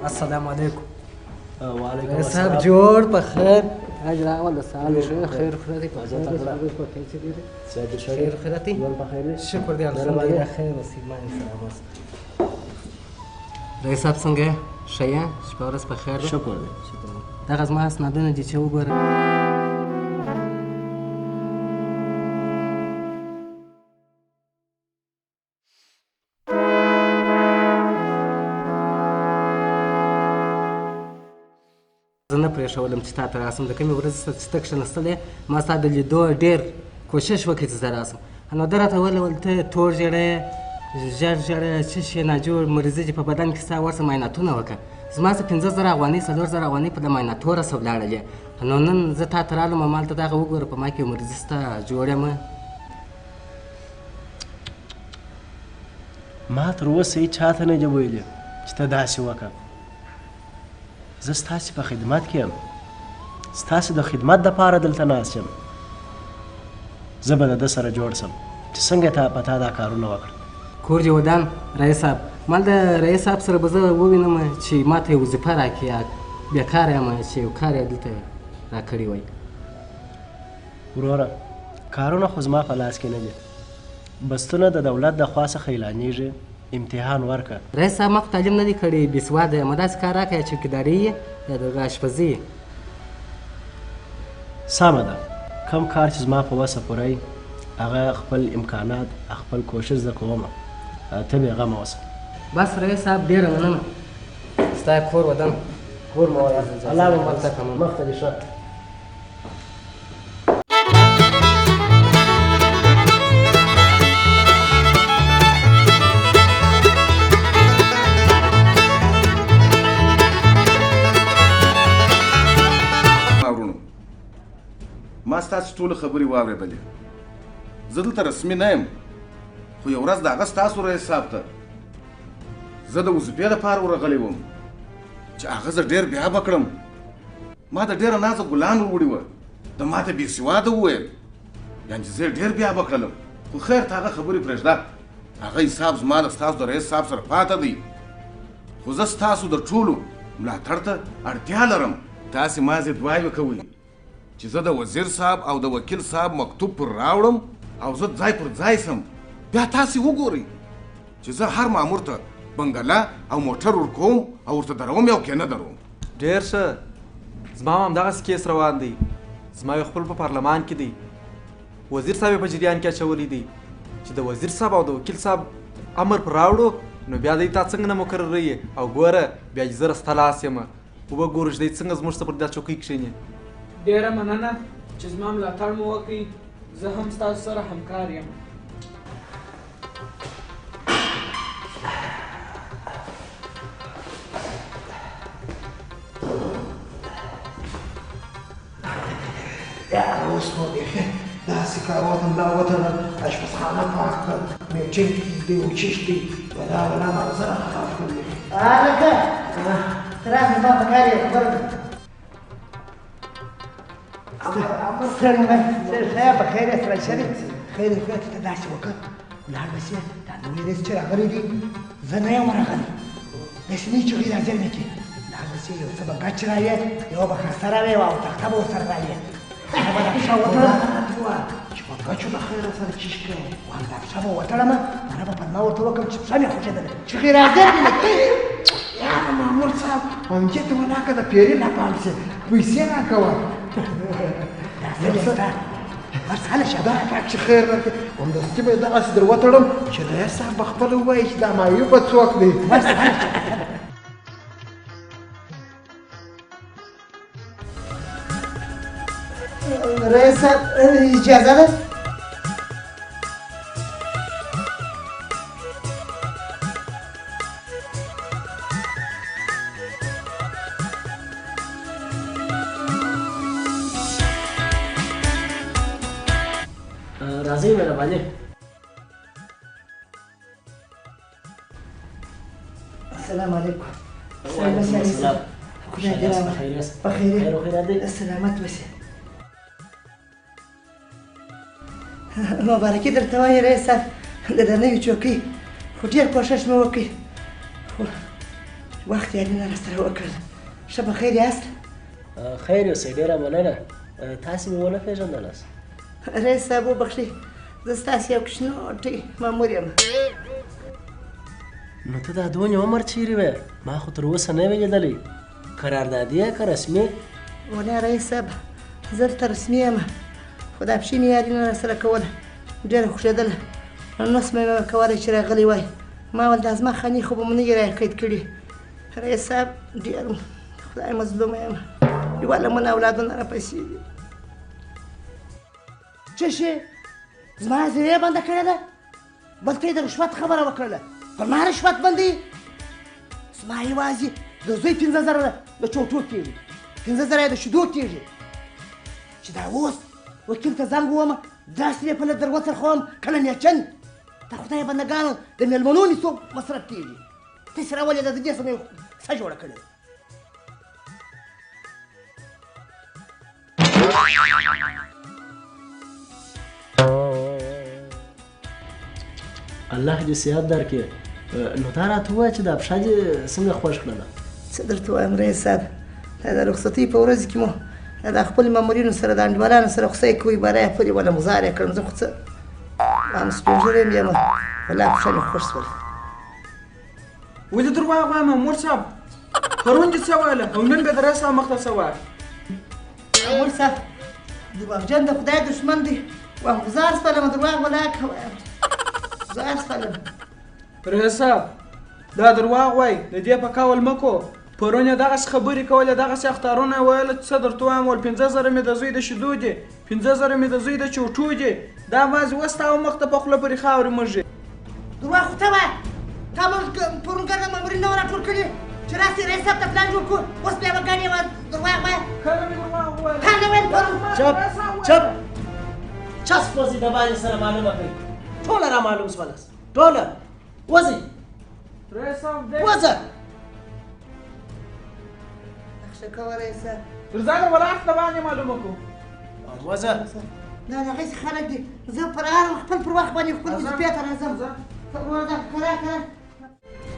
السلام علیکم. وعلیکم صاحب السلام. جوړ په خیر. اج راول سال شو خیر خیرتي په ځان تکړه. خیر خیرتي. شکر دی الحمدلله خیر اوسې ما سلام اوس. رئیس صاحب څنګه ښه یې؟ شپه ورځ په خیر ده؟ شکر دی. دغه زما اسنادونه دي چې وګوره. زه نه پرېښولم چې تا ته راسم د کومې ورځې څخه چې ته کښېنستلی ما ستا د لیدو ډېر کوشش وکړ چې زه راسم نو ده راته وویل ته تور ژېړی ژړ ژړی څه شي ناجوړ مریضي چې په بدن کې ستا ورسه معایناتونه وکړه زما څه 15,000 افغانۍ 4,000 افغانۍ په د معایناتو رسه ولاړلې نو نن زه تا ته رالم همالته دغه وګوره په ما کې مریضي ستا جوړ یم ما تر اوسه هېڅ چاته نه دي ویلي چې ته داسې وکړه زه ستاسې په خدمت کې یم ستاسې د خدمت دپاره دلته ناست یم زه به د ده سره جوړ سم چې څنګه تا په تا دا کارونه وکړه کور دې ودان رئیس صاحب مال د رئیس صاحب سره به زه ووینم چې ما ته یې وظیفه راکړي یا بېکاره یم چې یو کار یې دلته راکړی وای وروره کارونه خو زما په لاس کې نه دي بستونه د دولت د خوا څخه اعلانېږي امتحان ورکړه رئیس صاحب ما خو تعلیم نه دی کړی بېسواده یم داسې کار راکړه یا چوکیداري یې یا د اشپزي یې سمه ده کم کار چې زما په وسه پوره هغه خپل امکانات خپل کوشش زه کومه ته بېغمه اوسه بس رئیس صاحب ډېره مننه ستا کور ودان کور مو وایه الله مو مخته دې ښه ما ستاسو ټولې خبرې واورېدلې زه دلته رسمي نه یم خو یو ورځ د هغه ستاسو رئیس صاحب ته زه د وظیفې لپاره ورغلی وم چې هغه زه ډېر بېعبه کړم ما د ډېره نازه ګلان وروړي وه د ما ته بېسواده وویل یعنې چې زه یې ډېر بېعبه کړلم خو خیر ته هغه خبرې پرېږده هغه حساب زما د ستاسو د رئیس صاحب سره پاته دی خو زه ستاسو د ټولو ملاتړ ته اړتیا لرم تاسې ما ځې دعاوې وکوئ چې زه د وزیر صاحب او د وکیل صاحب مکتوب پر راوړم او زه ځای پر ځای سم بیا تاسې وګورئ چې زه هر مامور ته بنګله او موټر ورکوم او ورته دروم یا کې نه دروم ډېر ښه زما هم همدغسې کیس روان دی زما یو خپل په پارلمان کې دی وزیر صاحب یې په جریان کې اچولی دی چې د وزیر صاحب او د وکیل صاحب امر پر راوړو نو بیا دی تا څنګه نه مقرروي او ګوره بیا چې زه رسته لاس یم وبګورو چې دی څنګه زموږ څخه پر دا چوکۍ کښېني ډیره مننه چې زما ملاتړ مو وکړئ زه هم ستاسو سره همکار یم یاره اوس نو بیخي داسې کار وطن دا وتړل اشپزخانه پاک کړل میچۍ کېږدي وچیشتي ولا ما سره خلاف کړل هلکه ته راشه زما په کار یې خبره ده څنګه په خیر یې سره شریک خیر یې ته داسې وکړه ولاړ به شې دا نوی رئیس چې راغلی دي زه نه یم راغلی داسې نه چغې را زیرمې کې ولاړ به شې یو څه به ګچ راوې یوه به خسته راوې او تخته به ورسره راوې هغه به دا پښه وتړه چې په ګچو د خیره سره چیش کړې وهغه دا پښه به وتړمه هغه به په ما ورته وکړم چې پښه مې خوښېدله چغې را زیرمې یاره مامور صاحب همدې ته ولاکه د پیرې نه پالسې پیسې راکوه بس هله شه دا پاک چې خیر راکړي همداسې به یې دغسې در وتړم چې رئیس صاحب به خپله ووایي چې دا معیوب به څوک دی بس هله شه رئیس صاحب اجازه ده راځئ مهرباني السلام علیکم وعلیکم السلام خدای دې راوړي په خیر خیر و خیرات دی سلامت اوسې مبارکي درته وایي رئیس صاحب د نوي چوکۍ خو ډېر کوښښ مې وکړ خو وخت یاري نه راسره وکړل ښه په خیر یاست خیر اوسئ ډېره مننه تاسې مې ونه پېژندلاست رئیس صاحب وبخښئ زه ستاسې یو کوچنوټی مامور یم نو ته دا دونې عمر چیرې وې ما خو تر اوسه نه وې لیدلی قراردادي یې که رسمي ولا رئیس صاحب زه دلته رسمي یم خو دا پښینې یاري نه راسره کوله ډېره خوښېدله نو نس مې کولی چې راغلی وای ما ول دا زما خاني خو به مو نه وي راقید کړي رئیس صاحب ډېر خدای مظلومه یم یوه لمن اولادونه راپسې دي څه شي زما زیرې بنده کړې ده بل ته یې د رشوت خبره وکړله پر ما رشوت بندوي زما یوازې د زوی 15,000 د چوټو کېږي 15,000 د شیدو کېږي چې دا اوس وکیل ته زنګ ووم داسې یې په لږ در وڅرخوم کله نیچن د خدای بندګانو د مېلمنو نیڅو مصرف کېږي تاسې راولې ده د دې سمې څه جوړه کړې ده الله دې صحت درکړي نو دا راته ووایه چې دا پښه دې څنګه خوښ کړله څه درته وایم رئیس صاحب د رخصتۍ په ورځ کې مو د خپل مامورینو سره د انډیوالانو سره خوسۍ کوي باره یې پورې وله مزار یې کړم زه خو څه هم سپین ږیری یم یم والله پښه مې خوښ شوله ولې درواغ وایم مامور صاحب پرون دې څه ویله او نن بیا د رئیس صاحب مخ ته څه وایه مامور صاحب درواغجن د خدای دښمن دی وایم ګزار سپلم درواغ ولا کوم ګزار سپلم رئیس صاحب دا درواغ وای د دې په کول مکو پرون یې دغسې خبرې کولې دغسې اختارونه یې ویله چې څه درته وایم ول 15,000 مې د زوی د شیدو دي 15,000 مې د زوی د چوټو دي دا بعضې اوس تا او مخ ته په خوله پورې خاورې مږي درواغ خو ته وایه تا موږ پرون ګرده مامورین نه وه راټول کړي چې راسې رئیس صاحب ته پلان جوړ کړو اوس بیا به ګڼې وه درواغ وایه کله مې درواغ وویل تا نه ویل پرون چپ چپ چس وځي د باندې سره معلومه کوي ټوله را معلوم شولاست ټوله وځي رئیس صاحب دی وځه ښه کوه رئیس صاحب تر ځانه ولاحت د باندې معلومه کړو وځه دا د هغسې خلک دي زه پر هر خپل پر وخت باندې خپل وظیفې ته راځم ورځه کرا کرا